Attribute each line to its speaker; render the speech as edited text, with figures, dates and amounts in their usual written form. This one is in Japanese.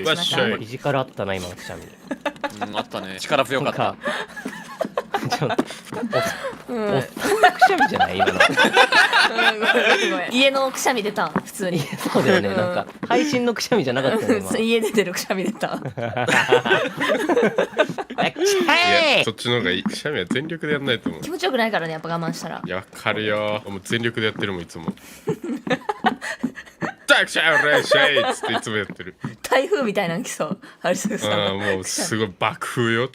Speaker 1: わっしゃい。
Speaker 2: フィジカルあったな今のくしゃみ。
Speaker 3: あったね。力強かった。
Speaker 2: ちょっとおっさんのくしゃみじゃない今の。
Speaker 4: 家のくしゃみ出た普通に。
Speaker 2: そうだよね。なんか配信のくしゃみじゃなかったよね今。
Speaker 4: 家で出るくしゃみ出た。
Speaker 1: いやそっちの方がいい。くしゃみは全力でやんないと思う。
Speaker 4: 気持ちよくないからね、やっぱ我慢したら。
Speaker 1: いやわかるよ。もう全力でやってるもんいつも。タクシャーレシェイっつっていつもやってる。
Speaker 4: 台風みたいなの来そう。あれすぐさ。
Speaker 1: もうすごい爆風よ。